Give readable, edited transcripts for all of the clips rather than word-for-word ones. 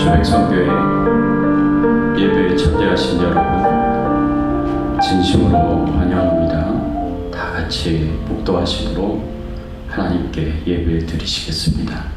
주백성교회 예배에 참여하신 여러분 진심으로 환영합니다. 다 같이 목도하심으로 하나님께 예배 드리시겠습니다.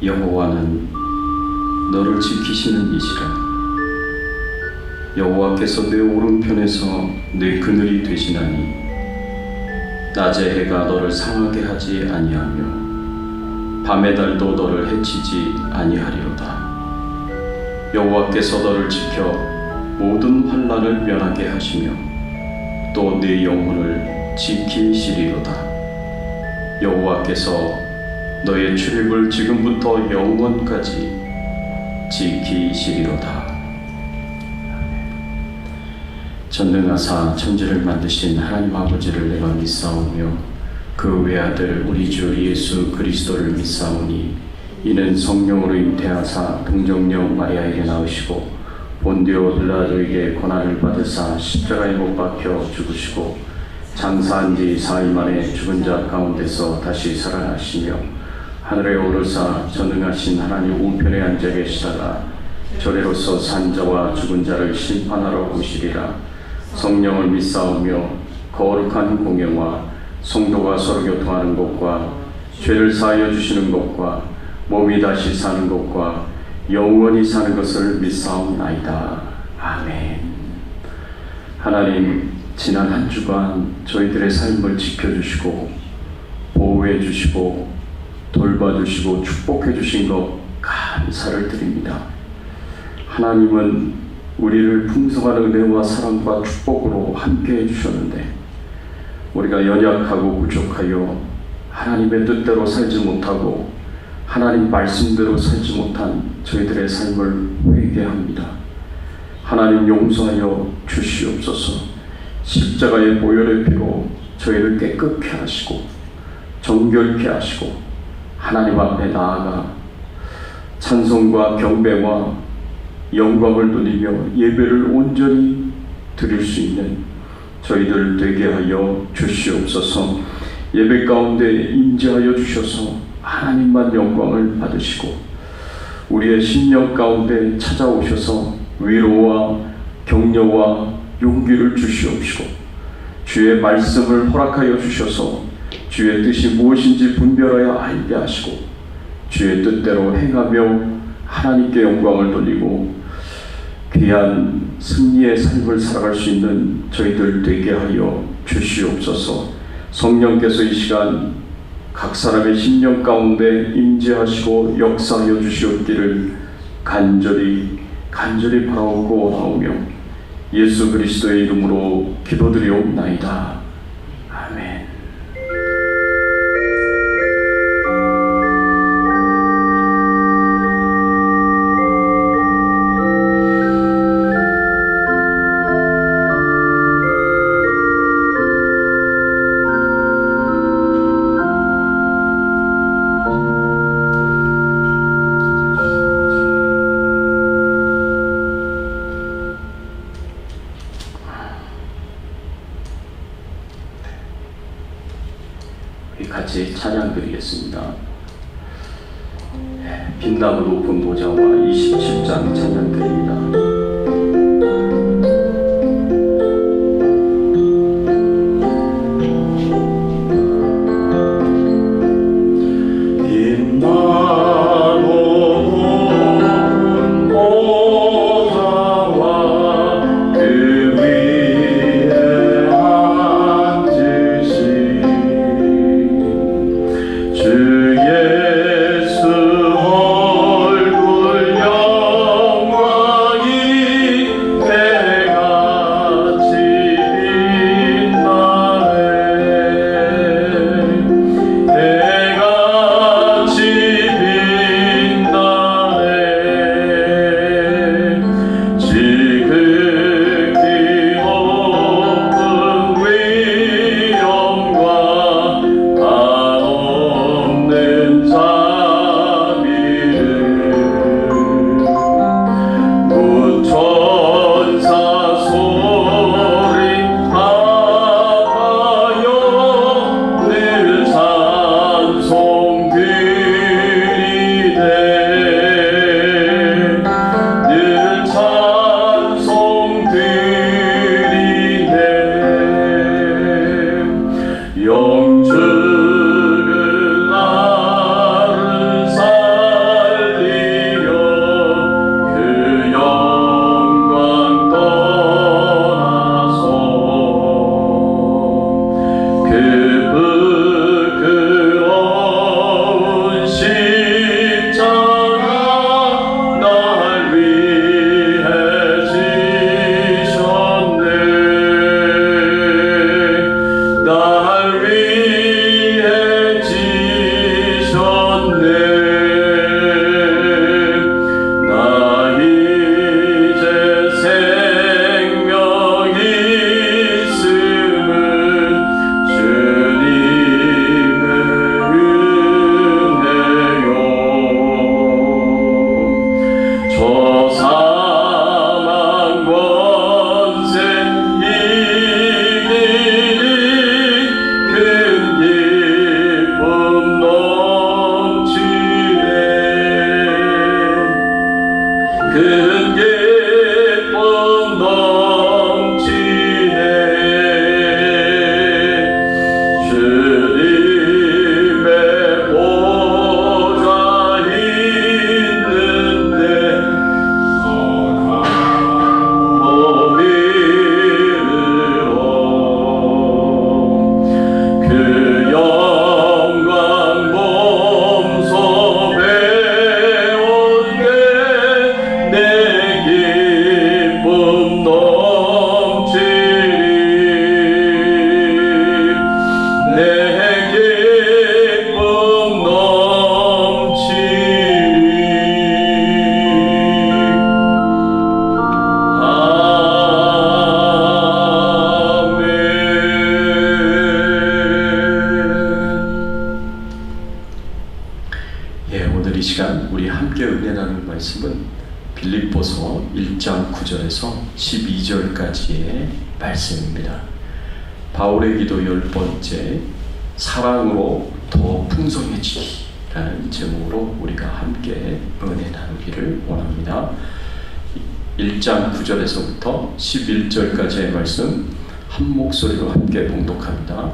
여호와는 너를 지키시는 이시라. 여호와께서 내 오른편에서 내 그늘이 되시나니 낮의 해가 너를 상하게 하지 아니하며 밤의 달도 너를 해치지 아니하리로다. 여호와께서 너를 지켜 모든 환난을 면하게 하시며 또 네 영혼을 지키시리로다. 여호와께서 너의 출입을 지금부터 영원까지 지키시리로다. 전능하사 천지를 만드신 하나님 아버지를 내가 믿사오며 그 외아들 우리 주 예수 그리스도를 믿사오니 이는 성령으로 잉태하사 동정녀 마리아에게 낳으시고 본디오 빌라도에게 고난을 받으사 십자가에 못 박혀 죽으시고 장사한 지 4일 만에 죽은 자 가운데서 다시 살아나시며 하늘에 오르사 전능하신 하나님 우편에 앉아 계시다가 저래로서 산 자와 죽은 자를 심판하러 오시리라. 성령을 믿사오며 거룩한 공예와 성도가 서로 교통하는 것과 죄를 사하여 주시는 것과 몸이 다시 사는 것과 영원히 사는 것을 믿사옵나이다. 아멘. 하나님, 지난 한 주간 저희들의 삶을 지켜주시고 보호해주시고 돌봐주시고 축복해주신 것 감사를 드립니다. 하나님은 우리를 풍성한 은혜와 사랑과 축복으로 함께 해주셨는데 우리가 연약하고 부족하여 하나님의 뜻대로 살지 못하고 하나님 말씀대로 살지 못한 저희들의 삶을 회개합니다. 하나님 용서하여 주시옵소서. 십자가의 보혈의 피로 저희를 깨끗게 하시고 정결케 하시고 하나님 앞에 나아가 찬송과 경배와 영광을 돌리며 예배를 온전히 드릴 수 있는 저희들 되게 하여 주시옵소서. 예배 가운데 임재하여 주셔서 하나님만 영광을 받으시고 우리의 심령 가운데 찾아오셔서 위로와 격려와 용기를 주시옵시고 주의 말씀을 허락하여 주셔서 주의 뜻이 무엇인지 분별하여 알게 하시고 주의 뜻대로 행하며 하나님께 영광을 돌리고 귀한 승리의 삶을 살아갈 수 있는 저희들 되게 하여 주시옵소서. 성령께서 이 시간 각 사람의 심령 가운데 임재하시고 역사하여 주시옵기를 간절히 바라오고 나오며 예수 그리스도의 이름으로 기도드리옵나이다. 아멘. 같이 찬양 드리겠습니다. 빛나무 높은 보좌와 27장 찬양 드립니다. 주 예수 얼굴 영광이 큰 기쁨 넘치네 주님의 보좌 있는데 몸이로 그 영광 몸소 배웠네 내 기쁨 넘치리 내 기쁨 넘치리. 아멘. 오늘 이 시간 우리 함께 은혜 나눌 말씀은 빌립보서 1장 9절에서 12절까지의 말씀입니다. 바울의 기도 10번째, 사랑으로 더 풍성해지기라는 제목으로 우리가 함께 은혜 나누기를 원합니다. 1장 9절에서부터 11절까지의 말씀 한 목소리로 함께 봉독합니다.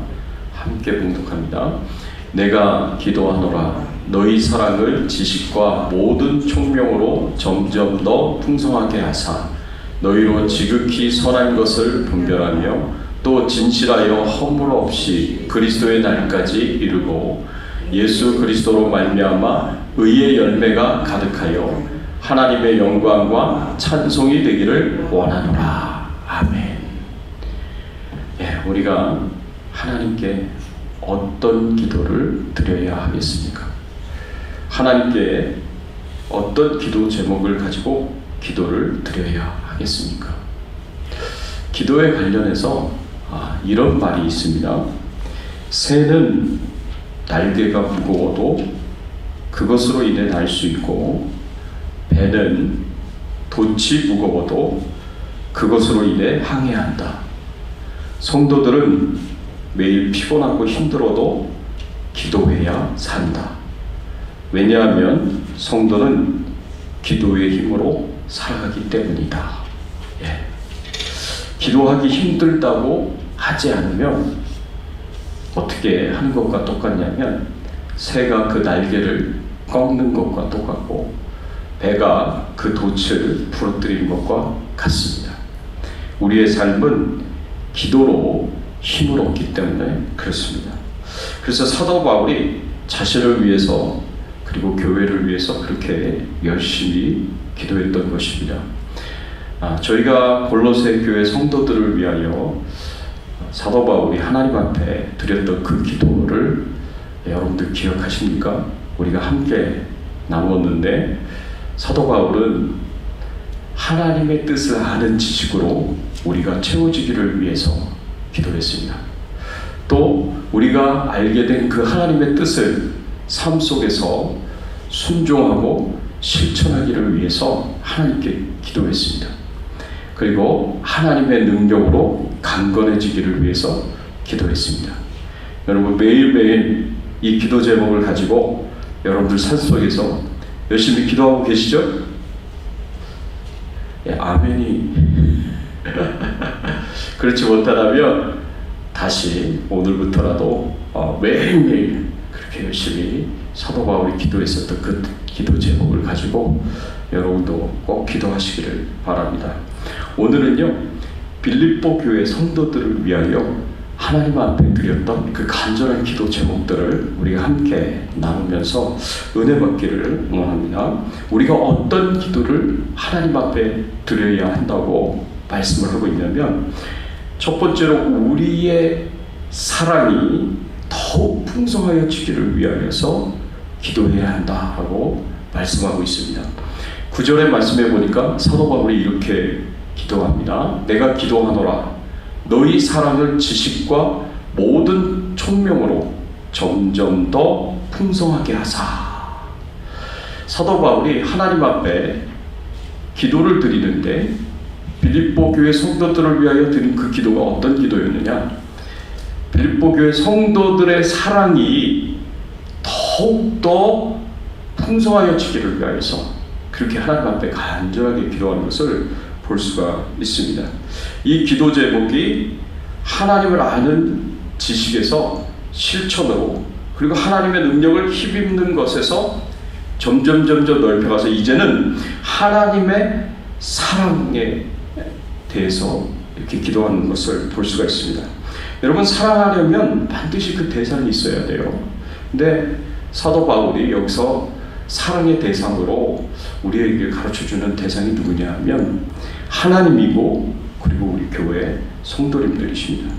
내가 기도하노라 너희 사랑을 지식과 모든 총명으로 점점 더 풍성하게 하사 너희로 지극히 선한 것을 분별하며 또 진실하여 허물 없이 그리스도의 날까지 이르고 예수 그리스도로 말미암아 의의 열매가 가득하여 하나님의 영광과 찬송이 되기를 원하노라. 아멘. 우리가 하나님께 어떤 기도를 드려야 하겠습니까? 하나님께 어떤 기도 제목을 가지고 기도를 드려야 하겠습니까? 기도에 관련해서 이런 말이 있습니다. 새는 날개가 무거워도 그것으로 인해 날 수 있고 배는 돛이 무거워도 그것으로 인해 항해한다. 성도들은 매일 피곤하고 힘들어도 기도해야 산다. 왜냐하면 성도는 기도의 힘으로 살아가기 때문이다. 기도하기 힘들다고 하지 않으면 어떻게 하는 것과 똑같냐면 새가 그 날개를 꺾는 것과 똑같고 배가 그 돛을 부러뜨리는 것과 같습니다. 우리의 삶은 기도로 힘을 얻기 때문에 그렇습니다. 그래서 사도 바울이 자신을 위해서 그리고 교회를 위해서 그렇게 열심히 기도했던 것입니다. 저희가 골로새 교회 성도들을 위하여 사도 바울이 하나님 앞에 드렸던 그 기도를 여러분들 기억하십니까? 우리가 함께 나누었는데 사도 바울은 하나님의 뜻을 아는 지식으로 우리가 채워지기를 위해서 기도했습니다. 또 우리가 알게 된 그 하나님의 뜻을 삶 속에서 순종하고 실천하기를 위해서 하나님께 기도했습니다. 그리고 하나님의 능력으로 강건해지기를 위해서 기도했습니다. 여러분 매일매일 이 기도 제목을 가지고 여러분들 삶 속에서 열심히 기도하고 계시죠? 아멘이 그렇지 못하다면 다시 오늘부터라도 매일매일 그렇게 열심히 사도 바울이 기도했었던 그 기도 제목을 가지고 여러분도 꼭 기도하시기를 바랍니다. 오늘은요 빌립보 교회 성도들을 위하여 하나님 앞에 드렸던 그 간절한 기도 제목들을 우리가 함께 나누면서 은혜 받기를 원합니다. 우리가 어떤 기도를 하나님 앞에 드려야 한다고 말씀을 하고 있냐면 첫 번째로 우리의 사랑이 더욱 풍성하여지기를 위하여서 기도해야 한다고 말씀하고 있습니다. 9절의 말씀에 보니까 사도 바울이 이렇게 기도합니다. 내가 기도하노라 너희 사랑을 지식과 모든 총명으로 점점 더 풍성하게 하사. 사도 바울이 하나님 앞에 기도를 드리는데 빌립보 교회 성도들을 위하여 드린 그 기도가 어떤 기도였느냐? 빌립보 교회 성도들의 사랑이 더욱더 풍성하여지기를 위하여서 그렇게 하나님 앞에 간절하게 기도하는 것을 볼 수가 있습니다. 이 기도 제목이 하나님을 아는 지식에서 실천으로, 그리고 하나님의 능력을 힘입는 것에서 점점 넓혀가서 이제는 하나님의 사랑에 대해서 이렇게 기도하는 것을 볼 수가 있습니다. 여러분, 사랑하려면 반드시 그 대상이 있어야 돼요. 근데 사도 바울이 여기서 사랑의 대상으로 우리에게 가르쳐주는 대상이 누구냐 하면 하나님이고, 그리고 우리 교회 성도님들이십니다.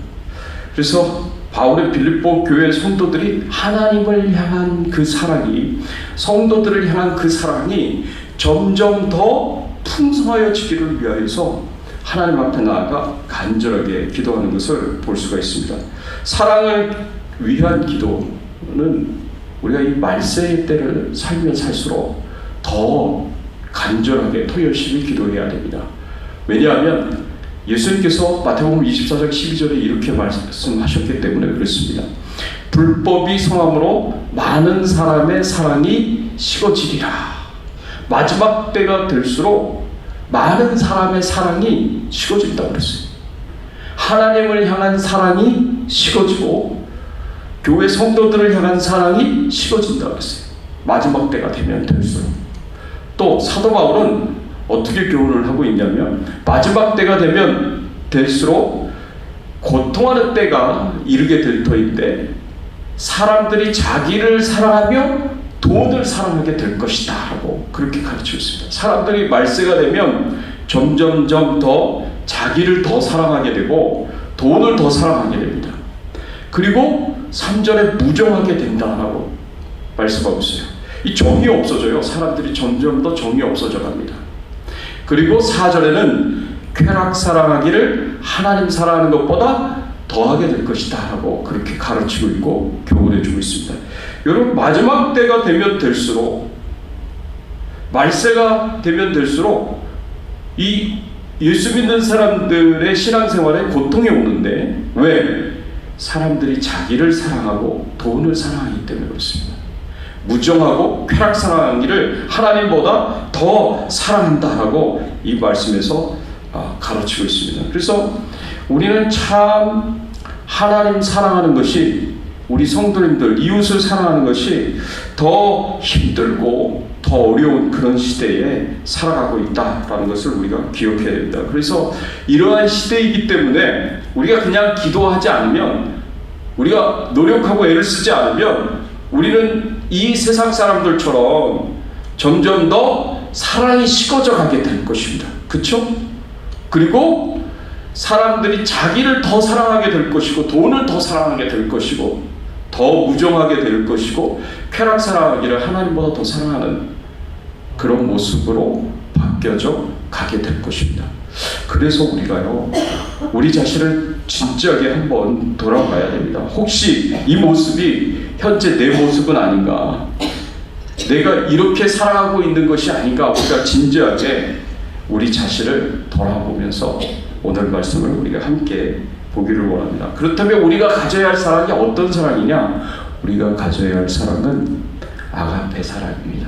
그래서 바울의 빌립보 교회 성도들이 하나님을 향한 그 사랑이, 성도들을 향한 그 사랑이 점점 더 풍성하여지기를 위하여서 하나님 앞에 나아가 간절하게 기도하는 것을 볼 수가 있습니다. 사랑을 위한 기도는 우리가 이 말세의 때를 살면 살수록 더 간절하게, 더 열심히 기도해야 됩니다. 왜냐하면 예수님께서 마태복음 24장 12절에 이렇게 말씀하셨기 때문에 그렇습니다. 불법이 성함으로 많은 사람의 사랑이 식어지리라. 마지막 때가 될수록 많은 사람의 사랑이 식어진다고 그랬어요. 하나님을 향한 사랑이 식어지고 교회 성도들을 향한 사랑이 식어진다고 그랬어요. 마지막 때가 되면 될수록. 또 사도 바울은 어떻게 교훈을 하고 있냐면, 마지막 때가 되면 될수록 고통하는 때가 이르게 될 터인데 사람들이 자기를 사랑하며 돈을 사랑하게 될 것이다 라고 그렇게 가르치고 있습니다. 사람들이 말세가 되면 점점점 더 자기를 더 사랑하게 되고 돈을 더 사랑하게 됩니다. 그리고 3절에 무정하게 된다라고 말씀하고 있어요. 이 정이 없어져요. 사람들이 점점 더 정이 없어져 갑니다. 그리고 4절에는 쾌락 사랑하기를 하나님 사랑하는 것보다 더하게 될 것이다 라고 그렇게 가르치고 있고 교훈해 주고 있습니다. 여러분, 마지막 때가 되면 될수록, 말세가 되면 될수록 이 예수 믿는 사람들의 신앙생활에 고통이 오는데, 왜? 사람들이 자기를 사랑하고 돈을 사랑하기 때문에 그렇습니다. 무정하고 쾌락 사랑하기를 하나님보다 더 사랑한다라고 이 말씀에서 가르치고 있습니다. 그래서 우리는 참 하나님 사랑하는 것이, 우리 성도님들 이웃을 사랑하는 것이 더 힘들고 더 어려운 그런 시대에 살아가고 있다라는 것을 우리가 기억해야 됩니다. 그래서 이러한 시대이기 때문에 우리가 그냥 기도하지 않으면, 우리가 노력하고 애를 쓰지 않으면 우리는 이 세상 사람들처럼 점점 더 사랑이 식어져 가게 될 것입니다. 그렇죠? 그리고 사람들이 자기를 더 사랑하게 될 것이고 돈을 더 사랑하게 될 것이고 더 무정하게 될 것이고 쾌락 사랑하기를 하나님보다 더 사랑하는 그런 모습으로 바뀌어져 가게 될 것입니다. 그래서 우리가요, 우리 자신을 진지하게 한번 돌아봐야 됩니다. 혹시 이 모습이 현재 내 모습은 아닌가? 내가 이렇게 살아가고 있는 것이 아닌가? 우리가 진지하게 우리 자신을 돌아보면서 오늘 말씀을 우리가 함께 보기를 원합니다. 그렇다면 우리가 가져야 할 사랑이 어떤 사랑이냐? 우리가 가져야 할 사랑은 아가페 사랑입니다.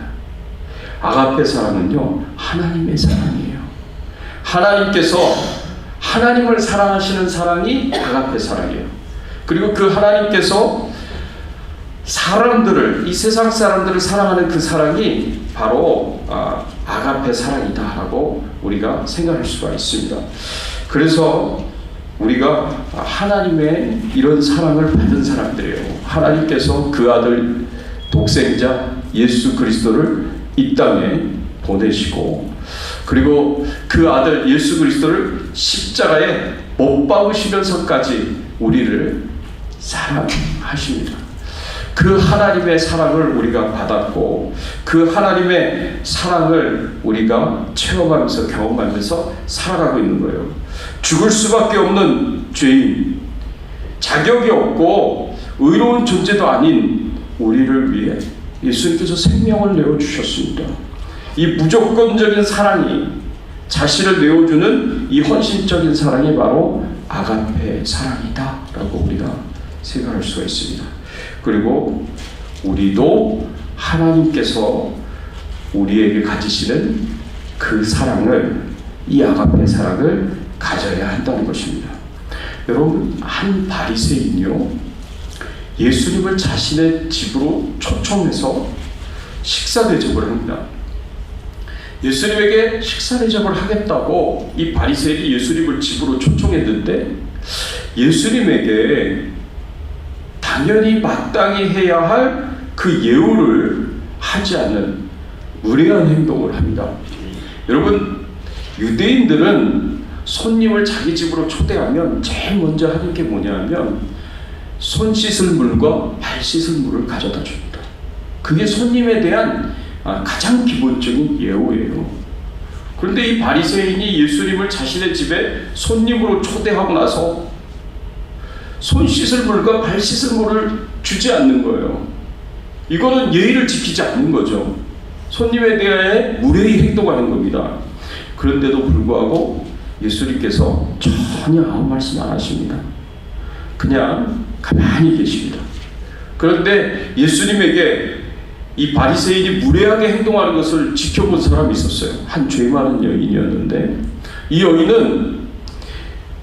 아가페 사랑은요, 하나님의 사랑이에요. 하나님께서 하나님을 사랑하시는 사랑이 아가페 사랑이에요. 그리고 그 하나님께서 사람들을, 이 세상 사람들을 사랑하는 그 사랑이 바로 아가페 사랑이다라고 우리가 생각할 수가 있습니다. 그래서 우리가 하나님의 이런 사랑을 받은 사람들이에요. 하나님께서 그 아들 독생자 예수 그리스도를 이 땅에 보내시고, 그리고 그 아들 예수 그리스도를 십자가에 못 박으시면서까지 우리를 사랑하십니다. 그 하나님의 사랑을 우리가 받았고, 그 하나님의 사랑을 우리가 체험하면서 경험하면서 살아가고 있는 거예요. 죽을 수밖에 없는 죄인, 자격이 없고 의로운 존재도 아닌 우리를 위해 예수님께서 생명을 내어주셨습니다. 이 무조건적인 사랑이, 자신을 내어주는 이 헌신적인 사랑이 바로 아가페 사랑이다 라고 우리가 생각할 수가 있습니다. 그리고 우리도 하나님께서 우리에게 가지시는 그 사랑을, 이 아가페 사랑을 가져야 한다는 것입니다. 여러분, 한 바리새인이요, 예수님을 자신의 집으로 초청해서 식사 대접을 합니다. 예수님에게 식사 대접을 하겠다고 이 바리새인이 예수님을 집으로 초청했는데, 예수님에게 당연히 마땅히 해야 할 그 예우를 하지 않는 무례한 행동을 합니다. 여러분, 유대인들은 손님을 자기 집으로 초대하면 제일 먼저 하는 게 뭐냐면 손 씻을 물과 발 씻을 물을 가져다 줍니다. 그게 손님에 대한 가장 기본적인 예우예요. 그런데 이 바리새인이 예수님을 자신의 집에 손님으로 초대하고 나서 손 씻을 물과 발 씻을 물을 주지 않는 거예요. 이거는 예의를 지키지 않는 거죠. 손님에 대해 무례히 행동하는 겁니다. 그런데도 불구하고 예수님께서 전혀 아무 말씀 안 하십니다. 그냥 가만히 계십니다. 그런데 예수님에게 이 바리새인이 무례하게 행동하는 것을 지켜본 사람이 있었어요. 한 죄 많은 여인이었는데, 이 여인은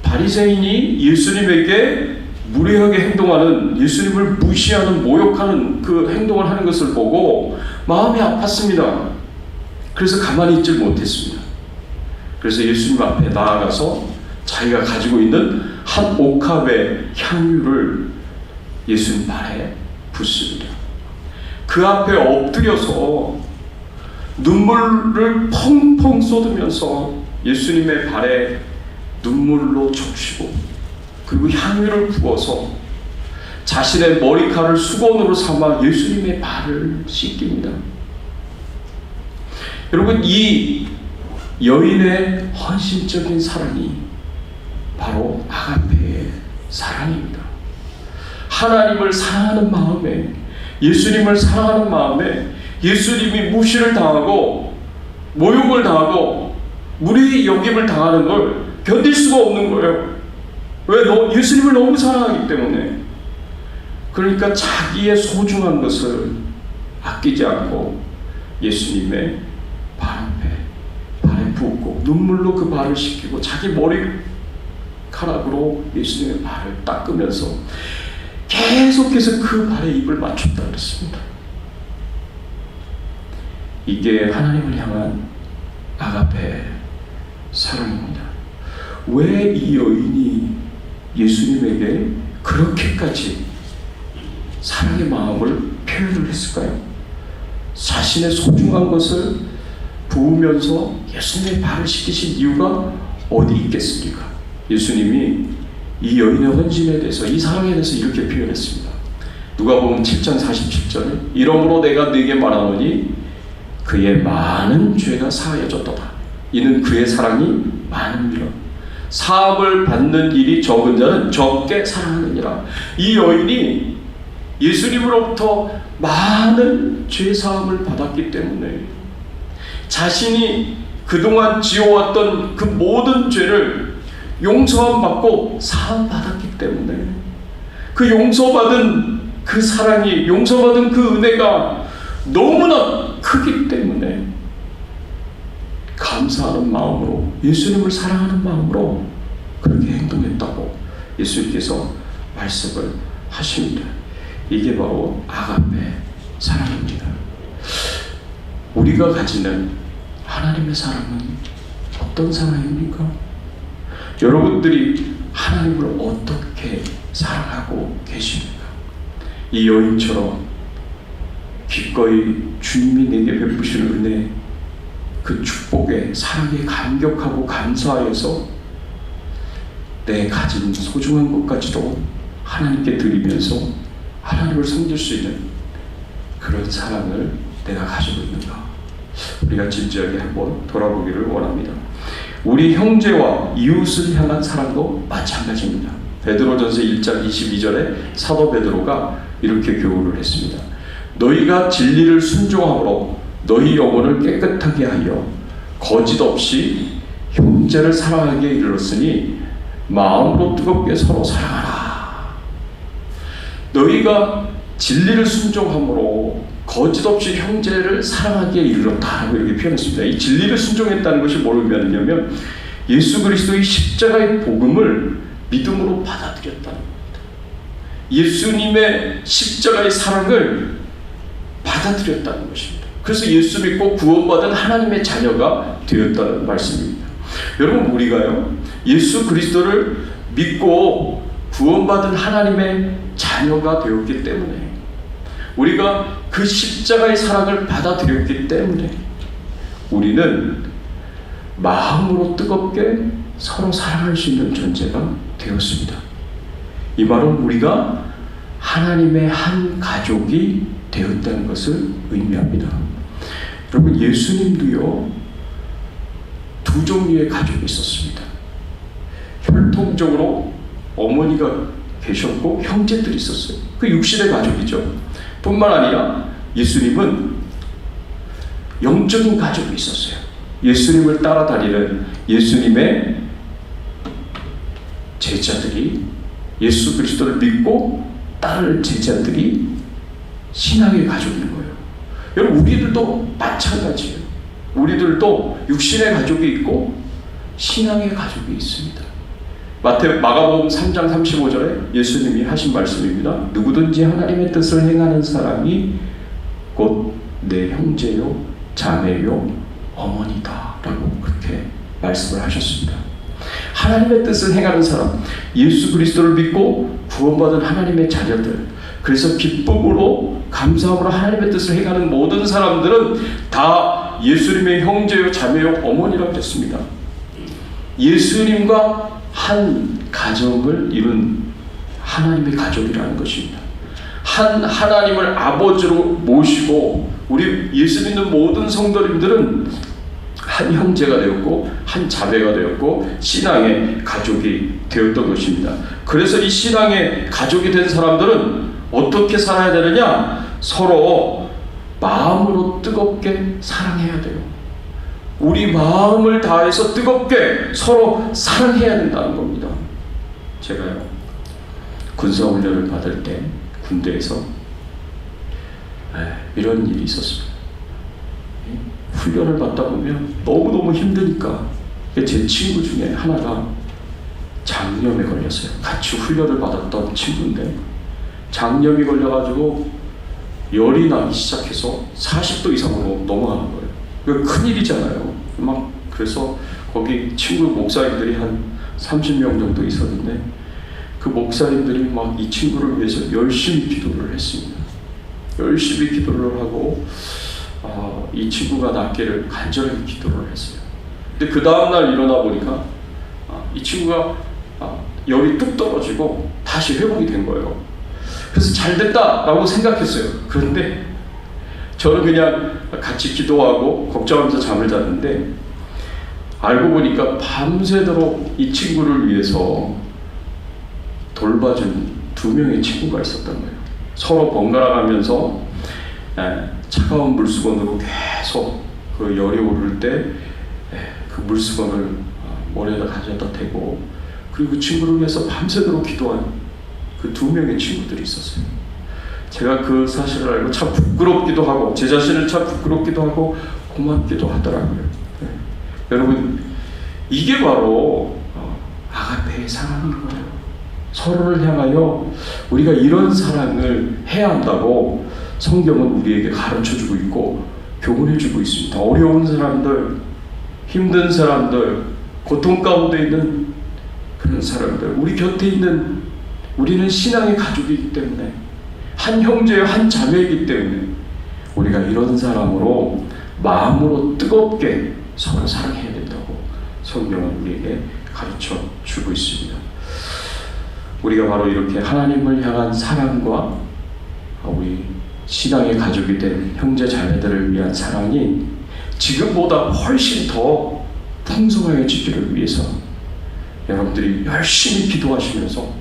바리새인이 예수님에게 무례하게 행동하는, 예수님을 무시하는, 모욕하는 그 행동을 하는 것을 보고 마음이 아팠습니다. 그래서 가만히 있질 못했습니다. 그래서 예수님 앞에 나아가서 자기가 가지고 있는 한 옥합의 향유를 예수님 발에 붓습니다. 그 앞에 엎드려서 눈물을 펑펑 쏟으면서 예수님의 발에 눈물로 적시고, 그리고 향유를 부어서 자신의 머리카락을 수건으로 삼아 예수님의 발을 씻깁니다. 여러분, 이 여인의 헌신적인 사랑이 바로 아가페의 사랑입니다. 하나님을 사랑하는 마음에, 예수님을 사랑하는 마음에 예수님이 무시를 당하고 모욕을 당하고 무례히 여김을 당하는 걸 견딜 수가 없는 거예요. 왜? 예수님을 너무 사랑하기 때문에. 그러니까 자기의 소중한 것을 아끼지 않고 예수님의 발 앞에 발에 붓고 눈물로 그 발을 씻기고 자기 머리카락으로 예수님의 발을 닦으면서 계속해서 그 발에 입을 맞췄다 그랬습니다. 이게 하나님을 향한 아가페 사랑입니다. 왜 이 여인이 예수님에게 그렇게까지 사랑의 마음을 표현을 했을까요? 자신의 소중한 것을 부으면서 예수님의 발을 씻기신 이유가 어디 있겠습니까? 예수님이 이 여인의 헌신에 대해서, 이 사랑에 대해서 이렇게 표현했습니다. 누가복음 7장 47절에 이러므로 내가 네게 말하노니 그의 많은 죄가 사하여졌도다. 이는 그의 사랑이 많음이라. 사함을 받는 일이 적은 자는 적게 사랑하느니라. 이 여인이 예수님으로부터 많은 죄 사함을 받았기 때문에 자신이 그동안 지어왔던 그 모든 죄를 용서함 받고 사함 받았기 때문에 그 용서받은 그 사랑이, 용서받은 그 은혜가 너무나 크기 때문에 감사하는 마음으로, 예수님을 사랑하는 마음으로 그렇게 행동했다고 예수님께서 말씀을 하십니다. 이게 바로 아가페 사랑입니다. 우리가 가지는 하나님의 사랑은 어떤 사랑입니까? 여러분들이 하나님을 어떻게 사랑하고 계십니까? 이 여인처럼 기꺼이 주님이 내게 베푸시는 은혜, 그 축복에, 사랑에 감격하고 감사하여서 내 가진 소중한 것까지도 하나님께 드리면서 하나님을 섬길 수 있는 그런 사랑을 내가 가지고 있는가? 우리가 진지하게 한번 돌아보기를 원합니다. 우리 형제와 이웃을 향한 사랑도 마찬가지입니다. 베드로전서 1장 22절에 사도 베드로가 이렇게 교훈을 했습니다. 너희가 진리를 순종함으로 너희 영혼을 깨끗하게 하여 거짓 없이 형제를 사랑하기에 이르렀으니 마음으로 뜨겁게 서로 사랑하라. 너희가 진리를 순종함으로 거짓 없이 형제를 사랑하기에 이르렀다라고 이렇게 표현했습니다. 이 진리를 순종했다는 것이 뭘 의미하느냐면 예수 그리스도의 십자가의 복음을 믿음으로 받아들였다는 겁니다. 예수님의 십자가의 사랑을 받아들였다는 것입니다. 그래서 예수 믿고 구원받은 하나님의 자녀가 되었다는 말씀입니다. 여러분, 우리가요 예수 그리스도를 믿고 구원받은 하나님의 자녀가 되었기 때문에, 우리가 그 십자가의 사랑을 받아들였기 때문에 우리는 마음으로 뜨겁게 서로 사랑할 수 있는 존재가 되었습니다. 이 말은 우리가 하나님의 한 가족이 되었다는 것을 의미합니다. 여러분, 예수님도요 두 종류의 가족이 있었습니다. 혈통적으로 어머니가 계셨고 형제들이 있었어요. 그 육신의 가족이죠. 뿐만 아니라 예수님은 영적인 가족이 있었어요. 예수님을 따라다니는 예수님의 제자들이, 예수 그리스도를 믿고 따르는 제자들이 신앙의 가족인 거예요. 여러분, 우리들도 마찬가지예요. 우리들도 육신의 가족이 있고 신앙의 가족이 있습니다. 마가복음 3장 35절에 예수님이 하신 말씀입니다. 누구든지 하나님의 뜻을 행하는 사람이 곧 내 형제요 자매요 어머니다 라고 그렇게 말씀을 하셨습니다. 하나님의 뜻을 행하는 사람, 예수 그리스도를 믿고 구원받은 하나님의 자녀들, 그래서 기쁨으로 감사함으로 하나님의 뜻을 행하는 모든 사람들은 다 예수님의 형제요 자매요 어머니라고 했습니다. 예수님과 한 가정을 이룬 하나님의 가족이라는 것입니다. 한 하나님을 아버지로 모시고 우리 예수 믿는 모든 성도님들은 한 형제가 되었고 한 자매가 되었고 신앙의 가족이 되었던 것입니다. 그래서 이 신앙의 가족이 된 사람들은 어떻게 살아야 되느냐? 서로 마음으로 뜨겁게 사랑해야 돼요. 우리 마음을 다해서 뜨겁게 서로 사랑해야 된다는 겁니다. 제가요 군사훈련을 받을 때 군대에서 이런 일이 있었습니다. 훈련을 받다 보면 너무너무 힘드니까 제 친구 중에 하나가 장염에 걸렸어요. 같이 훈련을 받았던 친구인데 장염이 걸려가지고 열이 나기 시작해서 40도 이상으로 넘어가는 거예요. 그 큰일이잖아요. 그래서 거기 친구 목사님들이 한 30명 정도 있었는데 그 목사님들이 이 친구를 위해서 열심히 기도를 했습니다. 열심히 기도를 하고 이 친구가 낫기를 간절하게 기도를 했어요. 근데 그 다음날 일어나 보니까 이 친구가 열이 뚝 떨어지고 다시 회복이 된 거예요. 그래서 잘 됐다라고 생각했어요. 그런데 저는 그냥 같이 기도하고 걱정하면서 잠을 잤는데 알고 보니까 밤새도록 이 친구를 위해서 돌봐준 2명의 친구가 있었던 거예요. 서로 번갈아가면서 차가운 물수건으로 계속 그 열이 오를 때 그 물수건을 머리에다 가져다 대고, 그리고 그 친구를 위해서 밤새도록 기도한 그 2명의 친구들이 있었어요. 제가 그 사실을 알고 참 부끄럽기도 하고 제 자신을 참 부끄럽기도 하고 고맙기도 하더라고요. 여러분, 이게 바로 아가페의 사랑인 거예요. 서로를 향하여 우리가 이런 사랑을 해야 한다고 성경은 우리에게 가르쳐주고 있고 교훈해주고 있습니다. 어려운 사람들, 힘든 사람들, 고통 가운데 있는 그런 사람들, 우리 곁에 있는, 우리는 신앙의 가족이기 때문에, 한 형제요 한 자매이기 때문에 우리가 이런 사람으로 마음으로 뜨겁게 서로 사랑해야 된다고 성경은 우리에게 가르쳐주고 있습니다. 우리가 바로 이렇게 하나님을 향한 사랑과 우리 신앙의 가족이 된 형제 자매들을 위한 사랑이 지금보다 훨씬 더 풍성해지기를 위해서 여러분들이 열심히 기도하시면서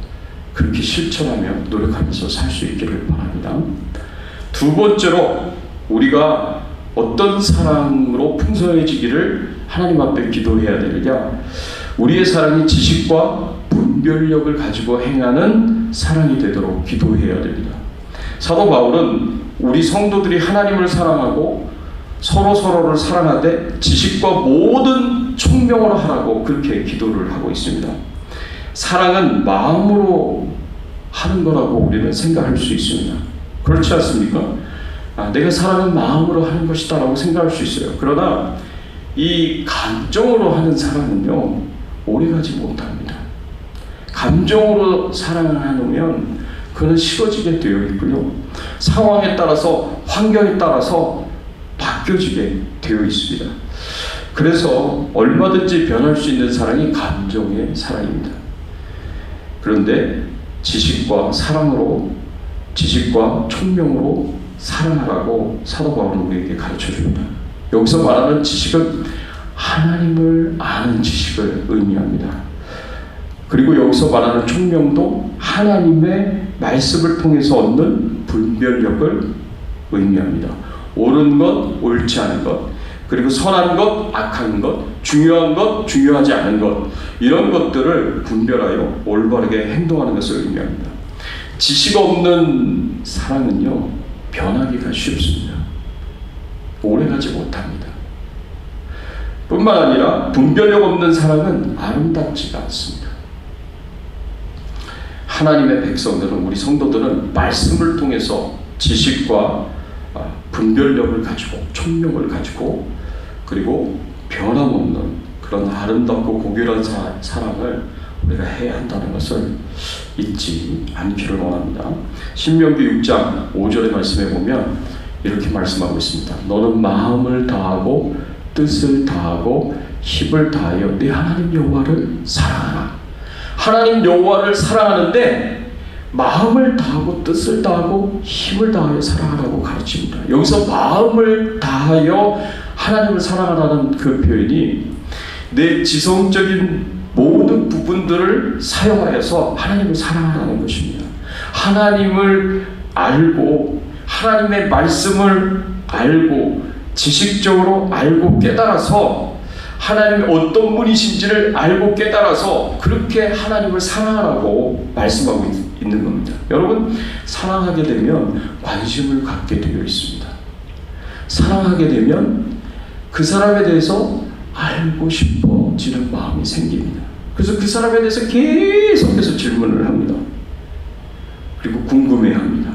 그렇게 실천하며 노력하면서 살 수 있기를 바랍니다. 두 번째로 우리가 어떤 사랑으로 풍성해지기를 하나님 앞에 기도해야 되느냐? 우리의 사랑이 지식과 분별력을 가지고 행하는 사랑이 되도록 기도해야 됩니다. 사도 바울은 우리 성도들이 하나님을 사랑하고 서로를 사랑하되 지식과 모든 총명으로 하라고 그렇게 기도를 하고 있습니다. 사랑은 마음으로 하는 거라고 우리는 생각할 수 있습니다. 그렇지 않습니까? 내가 사랑은 마음으로 하는 것이다 라고 생각할 수 있어요. 그러나 이 감정으로 하는 사랑은요, 오래가지 못합니다. 감정으로 사랑을 하면 그는 식어지게 되어 있고요, 상황에 따라서, 환경에 따라서 바뀌어지게 되어 있습니다. 그래서 얼마든지 변할 수 있는 사랑이 감정의 사랑입니다. 그런데 지식과 사랑으로, 지식과 총명으로 사랑하라고 사도 바울은 우리에게 가르쳐 줍니다. 여기서 말하는 지식은 하나님을 아는 지식을 의미합니다. 그리고 여기서 말하는 총명도 하나님의 말씀을 통해서 얻는 분별력을 의미합니다. 옳은 것, 옳지 않은 것, 그리고 선한 것, 악한 것, 중요한 것, 중요하지 않은 것, 이런 것들을 분별하여 올바르게 행동하는 것을 의미합니다. 지식 없는 사랑은요, 변하기가 쉽습니다. 오래가지 못합니다. 뿐만 아니라 분별력 없는 사랑은 아름답지가 않습니다. 하나님의 백성들은, 우리 성도들은 말씀을 통해서 지식과 분별력을 가지고, 총명을 가지고, 그리고 변함없는 그런 아름답고 고결한 사랑을 우리가 해야 한다는 것을 잊지 않기를 원합니다. 신명기 6장 5절의 말씀에 보면 이렇게 말씀하고 있습니다. 너는 마음을 다하고 뜻을 다하고 힘을 다하여 네 하나님 여호와를 사랑하라. 하나님 여호와를 사랑하는데 마음을 다하고 뜻을 다하고 힘을 다하여 사랑하라고 가르칩니다. 여기서 마음을 다하여 하나님을 사랑하라는 그 표현이 내 지성적인 모든 부분들을 사용하여서 하나님을 사랑하라는 것입니다. 하나님을 알고, 하나님의 말씀을 알고, 지식적으로 알고 깨달아서 하나님이 어떤 분이신지를 알고 깨달아서 그렇게 하나님을 사랑하라고 말씀하고 있는 겁니다. 여러분, 사랑하게 되면 관심을 갖게 되어 있습니다. 사랑하게 되면 그 사람에 대해서 알고 싶어지는 마음이 생깁니다. 그래서 그 사람에 대해서 계속해서 질문을 합니다. 그리고 궁금해합니다.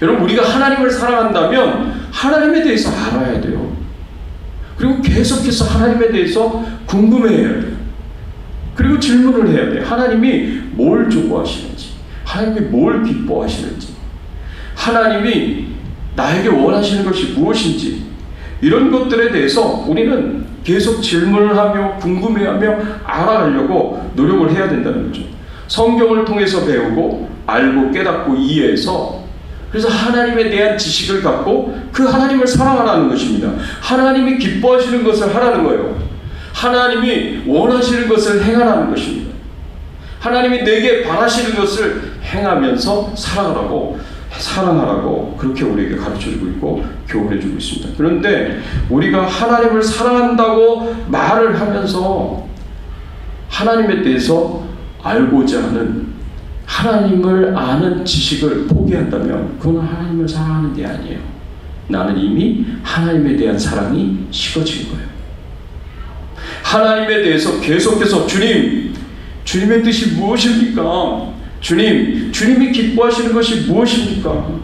여러분, 우리가 하나님을 사랑한다면 하나님에 대해서 알아야 돼요. 그리고 계속해서 하나님에 대해서 궁금해해야 돼요. 그리고 질문을 해야 돼요. 하나님이 뭘 좋아하시는지, 하나님이 뭘 기뻐하시는지, 하나님이 나에게 원하시는 것이 무엇인지, 이런 것들에 대해서 우리는 계속 질문을 하며 궁금해하며 알아가려고 노력을 해야 된다는 거죠. 성경을 통해서 배우고 알고 깨닫고 이해해서, 그래서 하나님에 대한 지식을 갖고 그 하나님을 사랑하라는 것입니다. 하나님이 기뻐하시는 것을 하라는 거예요. 하나님이 원하시는 것을 행하라는 것입니다. 하나님이 내게 바라시는 것을 행하면서 사랑하라고 그렇게 우리에게 가르쳐주고 있고 교훈해주고 있습니다. 그런데 우리가 하나님을 사랑한다고 말을 하면서 하나님에 대해서 알고자 하는, 하나님을 아는 지식을 포기한다면 그건 하나님을 사랑하는 게 아니에요. 나는 이미 하나님에 대한 사랑이 식어진 거예요. 하나님에 대해서 계속해서 주님의 뜻이 무엇입니까? 주님이 기뻐하시는 것이 무엇입니까?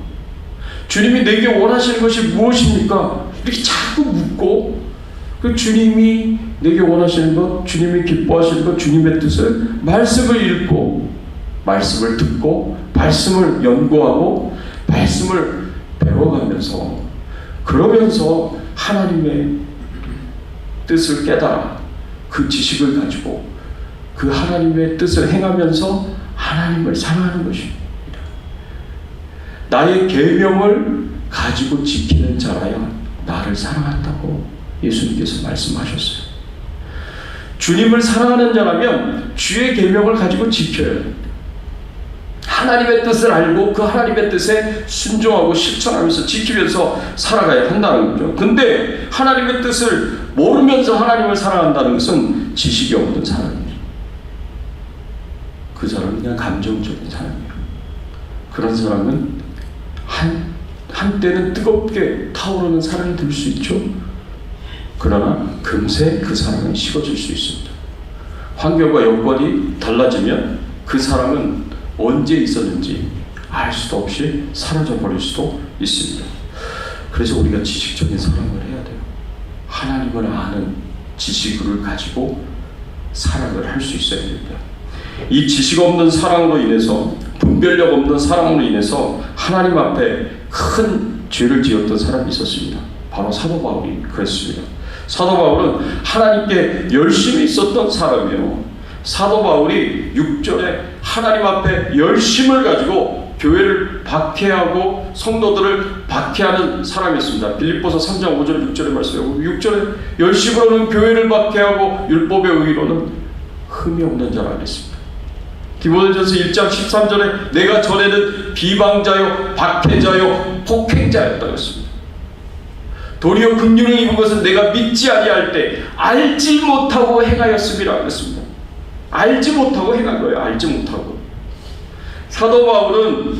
주님이 내게 원하시는 것이 무엇입니까? 이렇게 자꾸 묻고, 그 주님이 내게 원하시는 것, 주님이 기뻐하시는 것, 주님의 뜻을 말씀을 읽고, 말씀을 듣고, 말씀을 연구하고, 말씀을 배워가면서, 그러면서 하나님의 뜻을 깨달아 그 지식을 가지고 그 하나님의 뜻을 행하면서 하나님을 사랑하는 것입니다. 나의 계명을 가지고 지키는 자라야 나를 사랑한다고 예수님께서 말씀하셨어요. 주님을 사랑하는 자라면 주의 계명을 가지고 지켜야 합니다. 하나님의 뜻을 알고 그 하나님의 뜻에 순종하고 실천하면서 지키면서 살아가야 한다는 거죠. 근데 하나님의 뜻을 모르면서 하나님을 사랑한다는 것은 지식이 없는 사람이에요. 그 사람은 그냥 감정적인 사람이에요. 그런 사람은 한때는 뜨겁게 타오르는 사랑이 들 수 있죠. 그러나 금세 그 사랑은 식어질 수 있습니다. 환경과 여건이 달라지면 그 사랑은 언제 있었는지 알 수도 없이 사라져 버릴 수도 있습니다. 그래서 우리가 지식적인 사랑을 해야 돼요. 하나님을 아는 지식을 가지고 사랑을 할 수 있어야 됩니다. 이 지식 없는 사랑으로 인해서, 분별력 없는 사랑으로 인해서 하나님 앞에 큰 죄를 지었던 사람이 있었습니다. 바로 사도 바울이 그랬습니다. 사도 바울은 하나님께 열심히 있었던 사람이에요. 사도 바울이 6절에 하나님 앞에 열심을 가지고 교회를 박해하고 성도들을 박해하는 사람이었습니다. 빌립보서 3장 5절 6절의 말씀이고, 6절에 열심으로는 교회를 박해하고 율법의 의로는 흠이 없는 자라 그랬습니다. 디모데전서 1장 13절에 내가 전에는 비방자요 박해자요 폭행자였다고 했습니다. 도리어 긍휼을 입은 것은 내가 믿지 아니할 때 알지 못하고 행하였음이라 그랬습니다. 알지 못하고 행한 거예요. 알지 못하고. 사도 바울은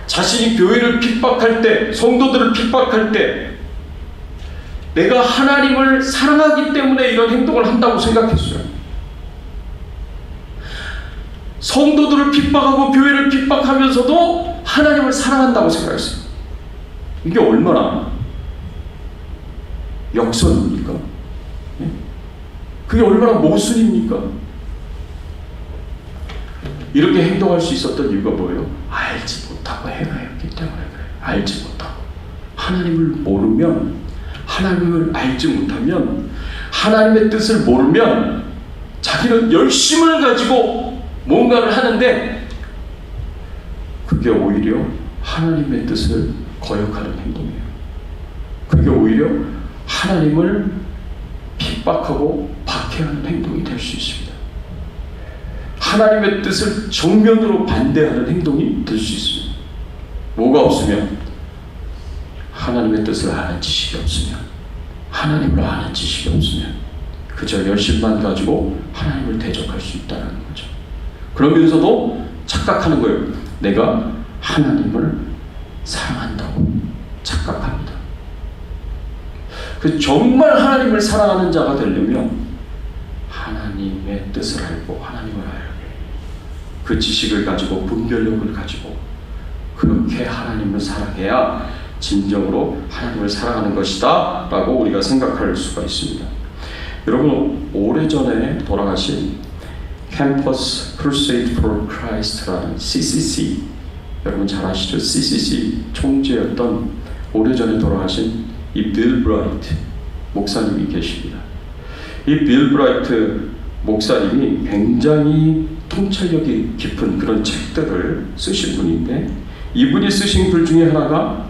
자신이 교회를 핍박할 때, 성도들을 핍박할 때 내가 하나님을 사랑하기 때문에 이런 행동을 한다고 생각했어요. 성도들을 핍박하고 교회를 핍박하면서도 하나님을 사랑한다고 생각했어요. 이게 얼마나 역설입니까? 그게 얼마나 모순입니까? 이렇게 행동할 수 있었던 이유가 뭐예요? 알지 못하고 행하였기 때문에 그래요. 알지 못하고. 하나님을 모르면, 하나님을 알지 못하면, 하나님의 뜻을 모르면 자기는 열심을 가지고 뭔가를 하는데 그게 오히려 하나님의 뜻을 거역하는 행동이에요. 그게 오히려 하나님을 핍박하고 박해하는 행동이 될 수 있습니다. 하나님의 뜻을 정면으로 반대하는 행동이 될 수 있습니다. 뭐가 없으면? 하나님의 뜻을 아는 지식이 없으면, 하나님을 아는 지식이 없으면 그저 열심만 가지고 하나님을 대적할 수 있다는 거죠. 그러면서도 착각하는 거예요. 내가 하나님을 사랑한다고 착각합니다. 그 정말 하나님을 사랑하는 자가 되려면 하나님의 뜻을 알고 하나님을 알고 그 지식을 가지고 분별력을 가지고 그렇게 하나님을 사랑해야 진정으로 하나님을 사랑하는 것이다 라고 우리가 생각할 수가 있습니다. 여러분, 오래전에 돌아가신 Campus Crusade for Christ라는 CCC, 여러분 잘 아시죠? CCC 총재였던 오래전에 돌아가신 이 빌 브라이트 목사님이 계십니다. 이 빌 브라이트 목사님이 굉장히 통찰력이 깊은 그런 책들을 쓰신 분인데, 이분이 쓰신 글 중에 하나가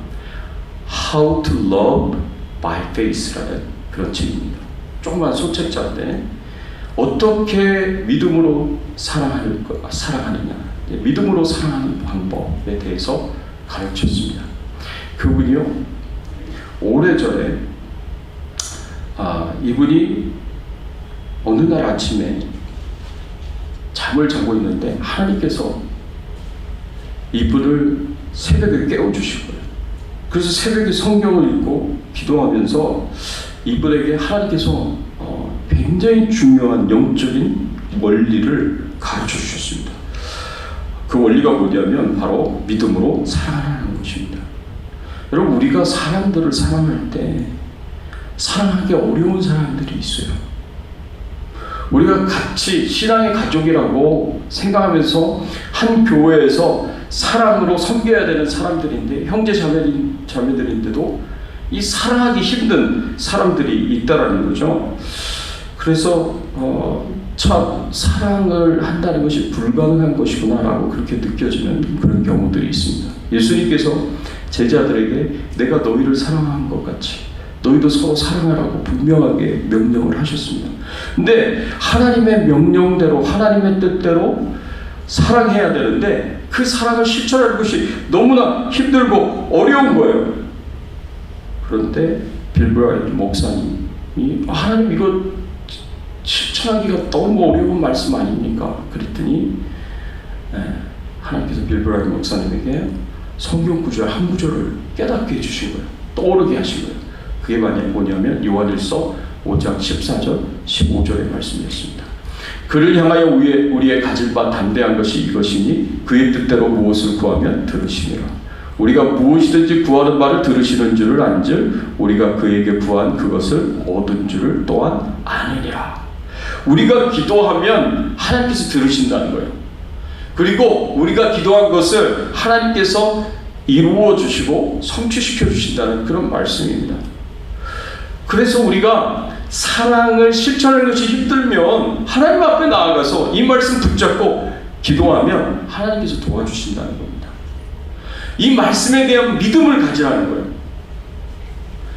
How to Love by Faith라는 그런 책입니다. 조그만 소책자인데 어떻게 믿음으로 사랑하느냐, 믿음으로 사랑하는 방법에 대해서 가르쳤습니다. 그분이요, 오래전에 이분이 어느 날 아침에 잠을 자고 있는데 하나님께서 이분을 새벽에 깨워주신 거예요. 그래서 새벽에 성경을 읽고 기도하면서 이분에게 하나님께서 굉장히 중요한 영적인 원리를 가르쳐 주셨습니다. 그 원리가 뭐냐면 바로 믿음으로 사랑하는 것입니다. 여러분, 우리가 사람들을 사랑할 때 사랑하기 어려운 사람들이 있어요. 우리가 같이 신앙의 가족이라고 생각하면서 한 교회에서 사랑으로 섬겨야 되는 사람들인데, 형제 자매들인데도 이 사랑하기 힘든 사람들이 있다라는 거죠. 그래서 참 사랑을 한다는 것이 불가능한 것이구나라고 그렇게 느껴지는 그런 경우들이 있습니다. 예수님께서 제자들에게 내가 너희를 사랑한 것 같이 너희도 서로 사랑하라고 분명하게 명령을 하셨습니다. 근데 하나님의 명령대로, 하나님의 뜻대로 사랑해야 되는데 그 사랑을 실천하는 것이 너무나 힘들고 어려운 거예요. 그런데 빌 브라이트 목사님이 하나님 이거 실천하기가 너무 어려운 말씀 아닙니까? 그랬더니 하나님께서 빌 브라이트 목사님에게 성경 구절 한 구절을 깨닫게 해주신 거예요. 떠오르게 하신 거예요. 그게 뭐냐면 요한일서 5장 14절 15절의 말씀이었습니다. 그를 향하여 우리의 가질 바 담대한 것이 이것이니 그의 뜻대로 무엇을 구하면 들으시니라. 우리가 무엇이든지 구하는 바를 들으시는 줄을 안즉 우리가 그에게 구한 그것을 얻은 줄을 또한 아느니라. 우리가 기도하면 하나님께서 들으신다는 거예요. 그리고 우리가 기도한 것을 하나님께서 이루어 주시고 성취시켜 주신다는 그런 말씀입니다. 그래서 우리가 사랑을 실천하는 것이 힘들면 하나님 앞에 나아가서 이 말씀 붙잡고 기도하면 하나님께서 도와주신다는 겁니다. 이 말씀에 대한 믿음을 가지라는 거예요.